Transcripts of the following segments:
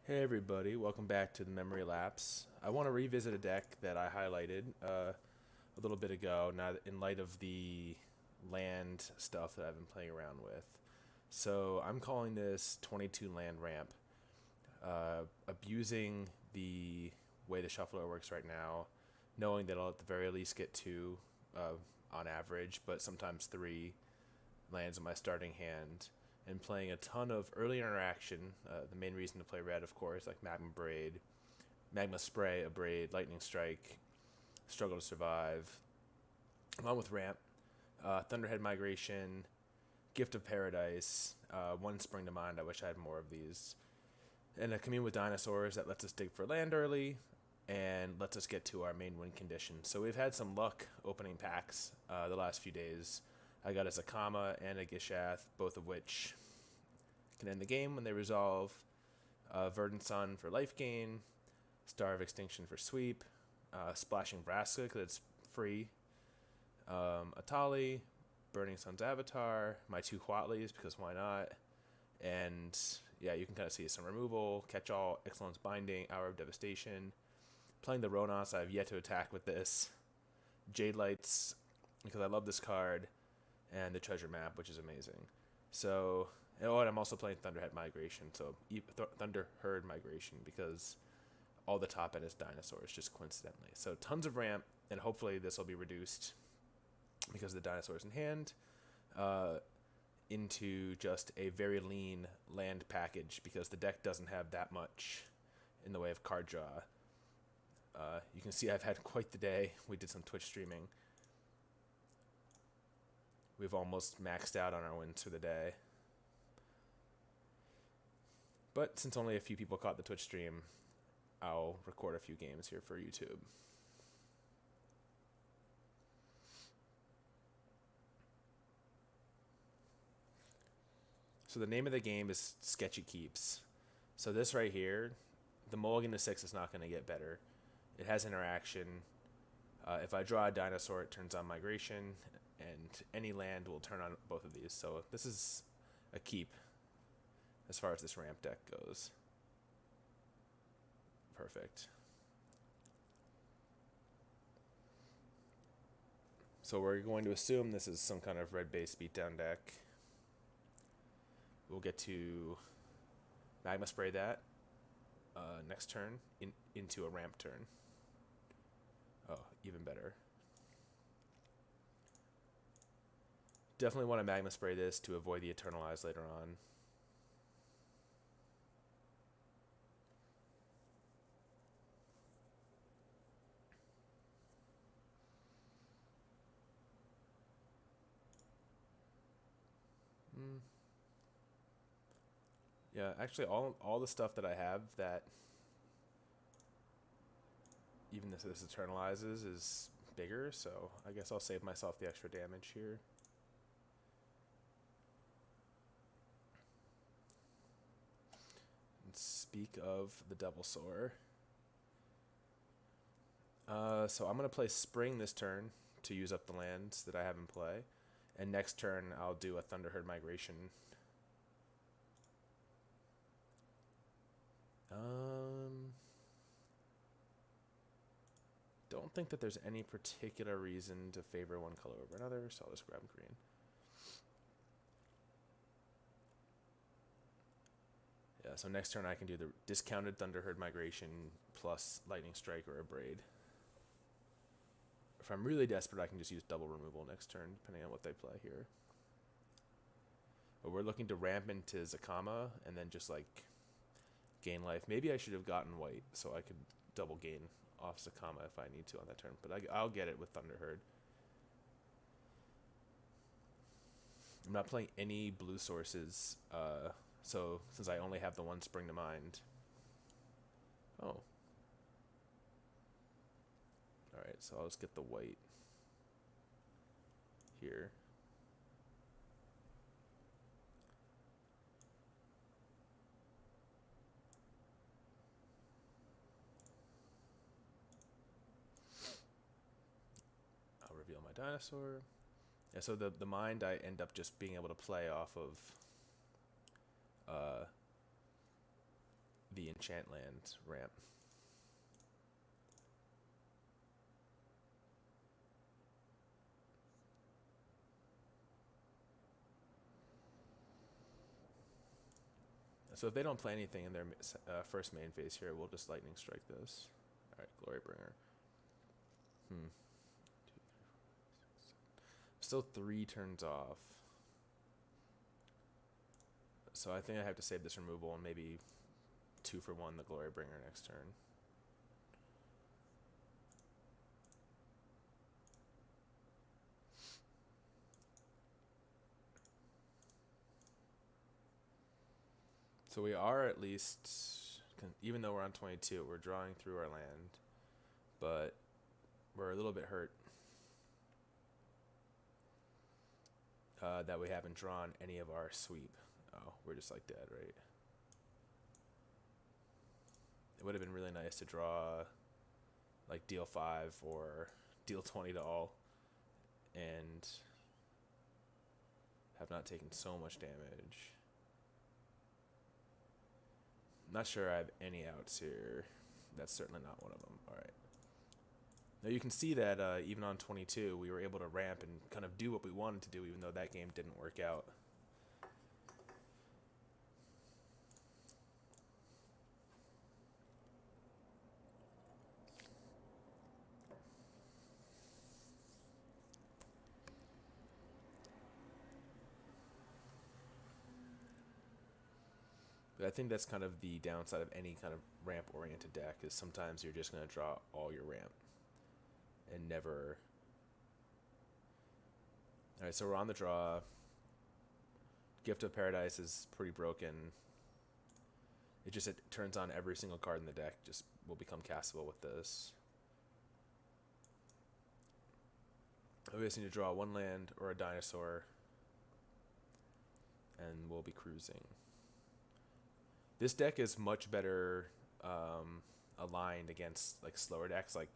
Hey everybody, welcome back to the Memory Lapse. I want to revisit a deck that I highlighted a little bit ago, now in light of the land stuff that I've been playing around with. So I'm calling this 22 land ramp, abusing the way the shuffler works right now, knowing that I'll at the very least get two on average, but sometimes three lands in my starting hand, and playing a ton of early interaction. The main reason to play red, of course, like Magma Spray, a Braid, Lightning Strike, Struggle to Survive, along with Ramp, Thunderhead Migration, Gift of Paradise, one Spring to Mind. I wish I had more of these. And a Commune with Dinosaurs that lets us dig for land early and lets us get to our main win condition. So we've had some luck opening packs the last few days. I got a Zakama and a Gishath, both of which can end the game when they resolve. Verdant Sun for life gain, Star of Extinction for sweep, Splashing Vraska because it's free, Atali, Burning Sun's Avatar, my two Huatlis because why not, and yeah, you can kind of see some removal, Catch All, Excellence Binding, Hour of Devastation. Playing the Ronos, I have yet to attack with this. Jade Lights because I love this card, and the treasure map, which is amazing. So, and I'm also playing Thunderhead Migration, so Thunderherd Migration because all the top end is dinosaurs, just coincidentally. So tons of ramp, and hopefully this will be reduced because of the dinosaurs in hand into just a very lean land package because the deck doesn't have that much in the way of card draw. You can see I've had quite the day. We did some Twitch streaming. We've almost maxed out on our wins for the day. But since only a few people caught the Twitch stream, I'll record a few games here for YouTube. So the name of the game is Sketchy Keeps. So this right here, the mulligan to 6 is not going to get better. It has interaction. If I draw a dinosaur, it turns on migration, and any land will turn on both of these. So this is a keep as far as this ramp deck goes. Perfect. So we're going to assume this is some kind of red-based beatdown deck. We'll get to Magma Spray that next turn into a ramp turn. Oh, even better. Definitely want to Magma Spray this to avoid the Eternalize later on. Yeah, actually all the stuff that I have that even if this Eternalizes is bigger, so I guess I'll save myself the extra damage here. And speak of the Devil Soar. So I'm going to play Spring this turn to use up the lands that I have in play. And next turn I'll do a Thunderherd Migration. Don't think that there's any particular reason to favor one color over another, so I'll just grab green. Yeah, so next turn I can do the discounted Thunderherd Migration plus Lightning Strike or a Braid. If I'm really desperate, I can just use double removal next turn, depending on what they play here. But we're looking to ramp into Zakama and then just like gain life. Maybe I should have gotten white so I could double gain off Zakama if I need to on that turn, but I'll get it with Thunderherd. I'm not playing any blue sources, so since I only have the one Spring to Mind. Oh. Alright, so I'll just get the white here. I'll reveal my dinosaur. Yeah, so the mind I end up just being able to play off of the enchant land ramp. So if they don't play anything in their first main phase here, we'll just lightning strike this. All right, Glorybringer. Still 3 turns off. So I think I have to save this removal and maybe 2 for 1 the Glorybringer next turn. So we are at least, even though we're on 22, we're drawing through our land, but we're a little bit hurt that we haven't drawn any of our sweep. Oh, we're just like dead, right? It would have been really nice to draw like deal 5 or deal 20 to all and have not taken so much damage. Not sure I have any outs here. That's certainly not one of them. All right. Now you can see that even on 22, we were able to ramp and kind of do what we wanted to do, even though that game didn't work out. But I think that's kind of the downside of any kind of ramp-oriented deck, is sometimes you're just going to draw all your ramp and never... Alright, so we're on the draw. Gift of Paradise is pretty broken. It turns on every single card in the deck, just will become castable with this. We just need to draw 1 land or a dinosaur, and we'll be cruising. This deck is much better aligned against like slower decks, like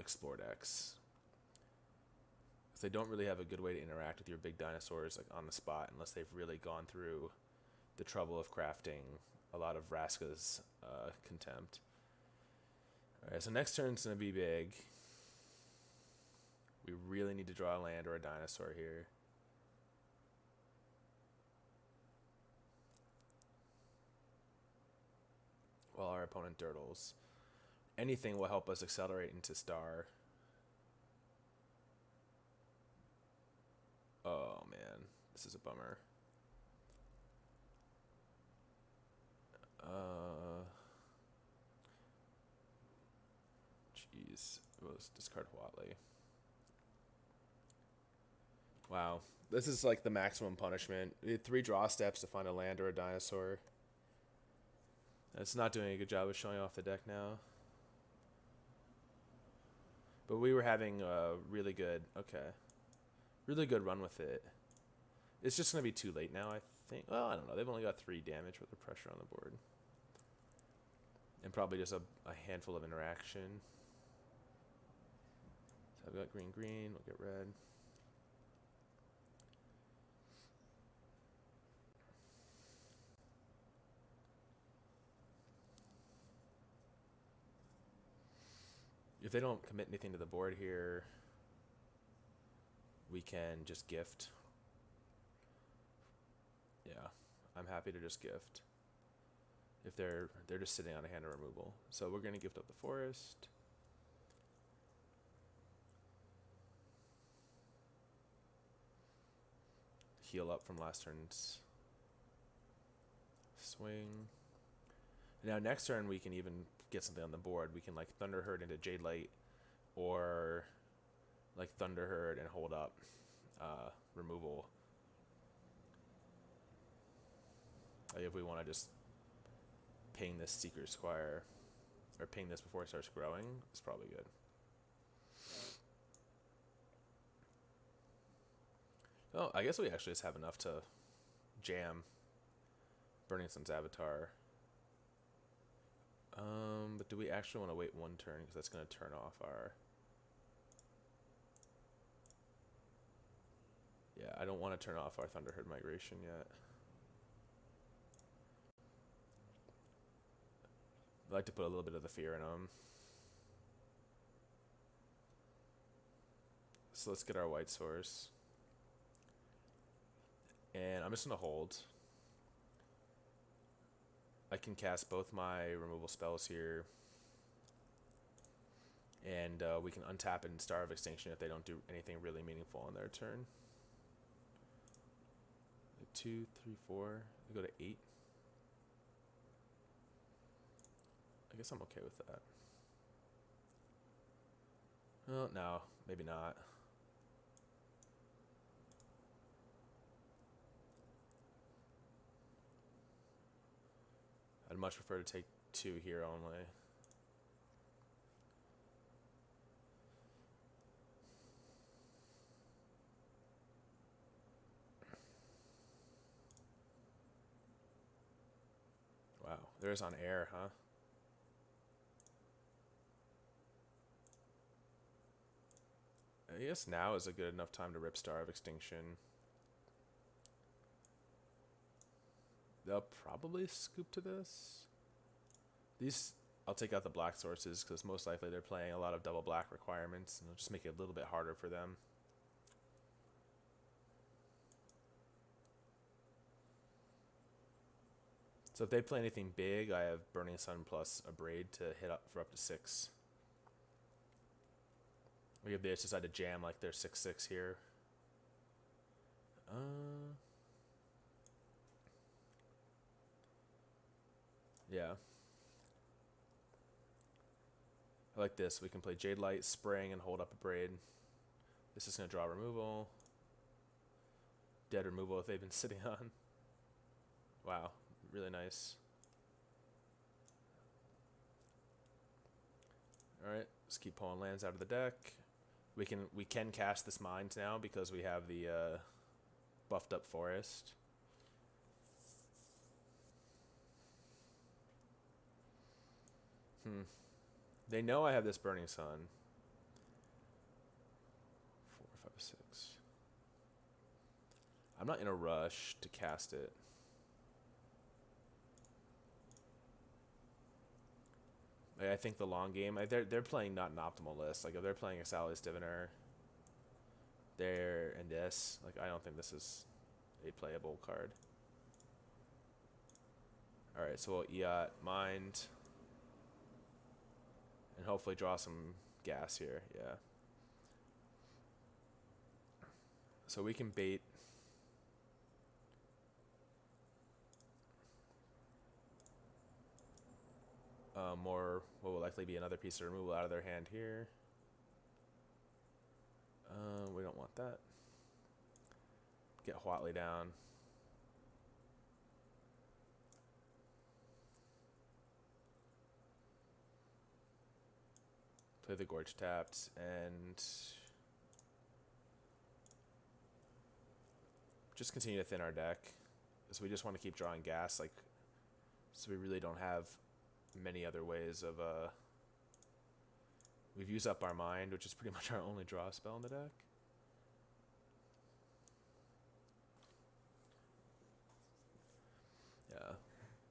Explore decks. Because they don't really have a good way to interact with your big dinosaurs like on the spot unless they've really gone through the trouble of crafting a lot of Vraska's Contempt. Alright, so next turn's going to be big. We really need to draw a land or a dinosaur here. While our opponent dirtles. Anything will help us accelerate into star. Oh man, this is a bummer. Jeez, let's discard Watley. Wow, this is like the maximum punishment. We had 3 draw steps to find a land or a dinosaur. It's not doing a good job of showing off the deck now. But we were having a really good run with it. It's just going to be too late now, I think. Well, I don't know. They've only got 3 damage with the pressure on the board. And probably just a handful of interaction. So I've got green, we'll get red. If they don't commit anything to the board here, we can just gift. Yeah, I'm happy to just gift. If they're just sitting on a hand of removal. So we're going to gift up the forest. Heal up from last turn's swing. Now next turn we can even get something on the board. We can like Thunderherd into Jade Light, or like Thunderherd and hold up removal. Like if we want to just ping this Seeker Squire, or ping this before it starts growing, it's probably good. Oh, I guess we actually just have enough to jam Burning Sun's Avatar. But do we actually want to wait 1 turn? Because that's going to turn off our... Yeah, I don't want to turn off our Thunderherd Migration yet. I like to put a little bit of the fear in them. So let's get our white source. And I'm just going to hold. I can cast both my removal spells here. And we can untap and Star of Extinction if they don't do anything really meaningful on their turn. 2, 3, 4. We go to 8. I guess I'm okay with that. Well, no, maybe not. I'd much prefer to take 2 here only. Wow, there's on air, huh? I guess now is a good enough time to rip Star of Extinction. They'll probably scoop to this. These, I'll take out the black sources because most likely they're playing a lot of double black requirements, and it'll just make it a little bit harder for them. So if they play anything big, I have Burning Sun plus a Braid to hit up for up to 6. Or if they just decide to jam like they're 6/6 here. Yeah. I like this. We can play Jade Light, Spring, and hold up a Braid. This is going to draw removal. Dead removal if they've been sitting on. Wow. Really nice. Alright. Let's keep pulling lands out of the deck. We can cast this Mind now because we have the buffed up Forest. They know I have this Burning Sun. 4, 5, 6. I'm not in a rush to cast it. Like, I think the long game, they're playing not an optimal list. Like if they're playing a Sally's Diviner, there and this, like I don't think this is a playable card. All right, so we'll EOT Mind. And hopefully draw some gas here, yeah. So we can bait. More, what will likely be another piece of removal out of their hand here. We don't want that. Get Huatley down. Play the Gorge tapped and just continue to thin our deck. So we just want to keep drawing gas, like, so we really don't have many other ways of we've used up our Mind, which is pretty much our only draw spell in the deck. Yeah.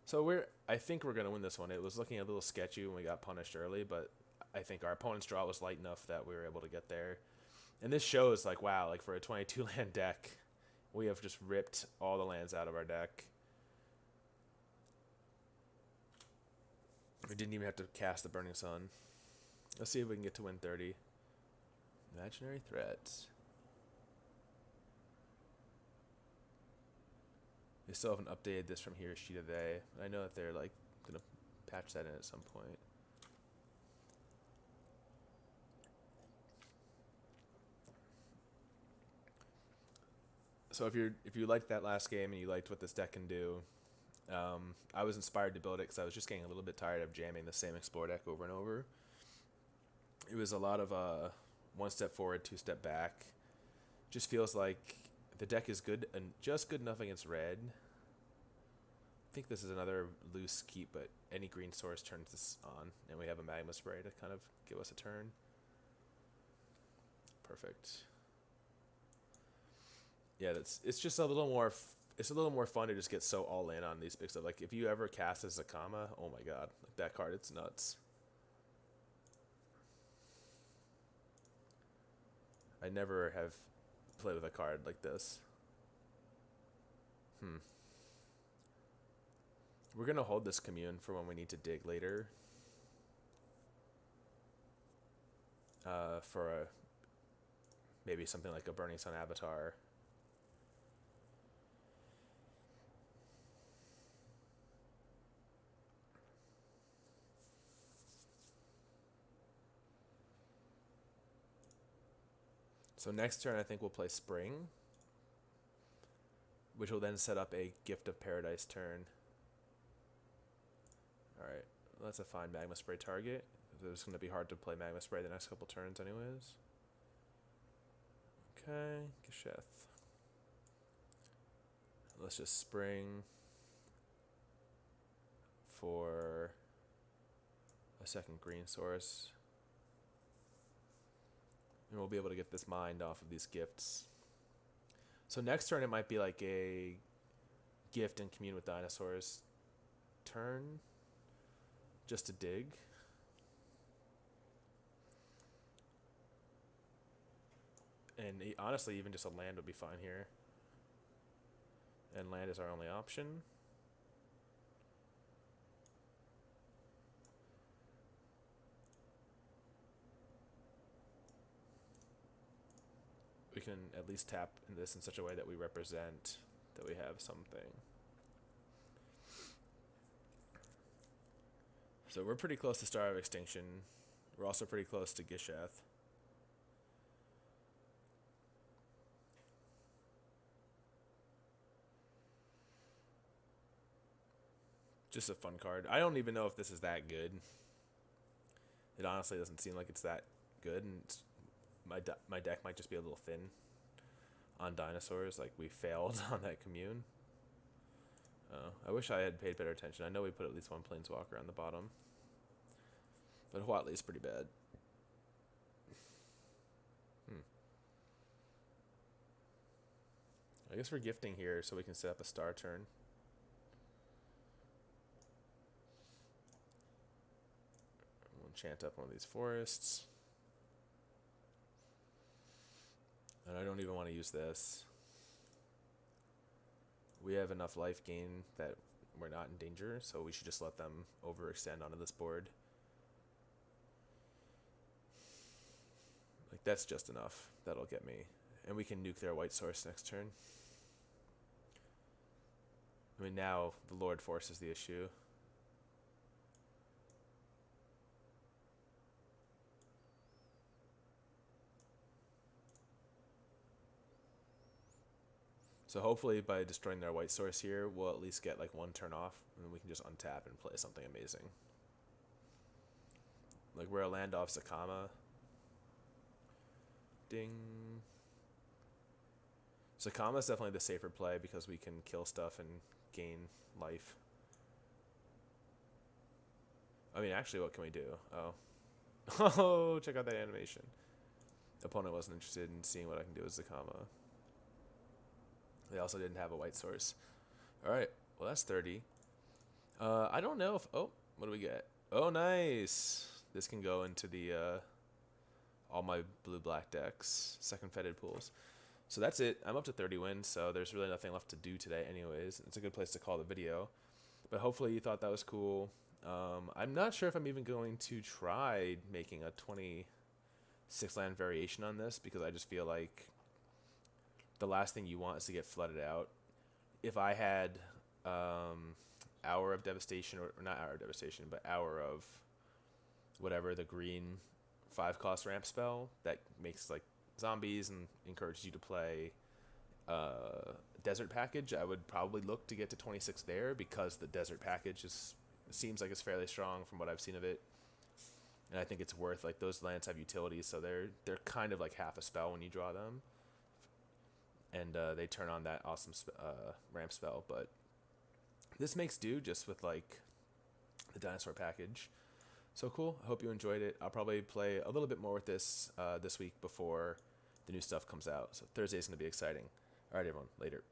So I think we're gonna win this one. It was looking a little sketchy when we got punished early, but I think our opponent's draw was light enough that we were able to get there. And this shows, like, wow, like for a 22 land deck, we have just ripped all the lands out of our deck. We didn't even have to cast the Burning Sun. Let's see if we can get to win 30. Imaginary Threat. They still haven't updated this from here sheet today. I know that they're like gonna patch that in at some point. So if you liked that last game and you liked what this deck can do, I was inspired to build it because I was just getting a little bit tired of jamming the same Explore deck over and over. It was a lot of 1 step forward, 2 step back. Just feels like the deck is good and just good enough against red. I think this is another loose keep, but any green source turns this on, and we have a Magma Spray to kind of give us a turn. Perfect. Yeah, it's just a little more. it's a little more fun to just get so all in on these big stuff. Like if you ever cast as Zakama, oh my god, like that card, it's nuts. I never have played with a card like this. We're gonna hold this commune for when we need to dig later. For maybe something like a Burning Sun Avatar. So next turn I think we'll play Spring, which will then set up a Gift of Paradise turn. Alright, well, that's a fine Magma Spray target. It's going to be hard to play Magma Spray the next couple turns anyways. Okay, Gesheth. Let's just Spring for a second green source. And we'll be able to get this mind off of these gifts. So next turn it might be like a gift and commune with dinosaurs turn. Just to dig. And honestly, even just a land would be fine here. And land is our only option. We can at least tap in this in such a way that we represent that we have something. So we're pretty close to Star of Extinction. We're also pretty close to Gesheth. Just a fun card. I don't even know if this is that good. It honestly doesn't seem like it's that good, and my deck might just be a little thin on dinosaurs. Like we failed on that commune. I wish I had paid better attention. I know we put at least one planeswalker on the bottom, but Huatley's pretty bad. I guess we're gifting here so we can set up a star turn. We'll enchant up one of these forests. And I don't even want to use this. We have enough life gain that we're not in danger, so we should just let them overextend onto this board. Like, that's just enough. That'll get me. And we can nuke their white source next turn. I mean, now the Lord Force is the issue. So hopefully by destroying their white source here, we'll at least get like one turn off, and then we can just untap and play something amazing. Like we're a land off Zakama. Ding. Zakama's definitely the safer play because we can kill stuff and gain life. I mean, actually, what can we do? Oh. Oh, check out that animation. The opponent wasn't interested in seeing what I can do with Zakama. They also didn't have a white source. Alright, well that's 30. I don't know if... Oh, what do we get? Oh, nice! This can go into the... all my blue-black decks. Second fetid pools. So that's it. I'm up to 30 wins, so there's really nothing left to do today anyways. It's a good place to call the video. But hopefully you thought that was cool. I'm not sure if I'm even going to try making a 26-land variation on this, because I just feel like the last thing you want is to get flooded out. If I had Hour of Devastation, or not Hour of Devastation, but Hour of whatever, the green 5-cost ramp spell that makes like zombies and encourages you to play Desert Package, I would probably look to get to 26 there, because the Desert Package seems like it's fairly strong from what I've seen of it. And I think it's worth, like, those lands have utilities, so they're kind of like half a spell when you draw them. And they turn on that awesome ramp spell, but this makes do just with like the dinosaur package. So cool. I hope you enjoyed it. I'll probably play a little bit more with this this week before the new stuff comes out. So Thursday's going to be exciting. All right, everyone. Later.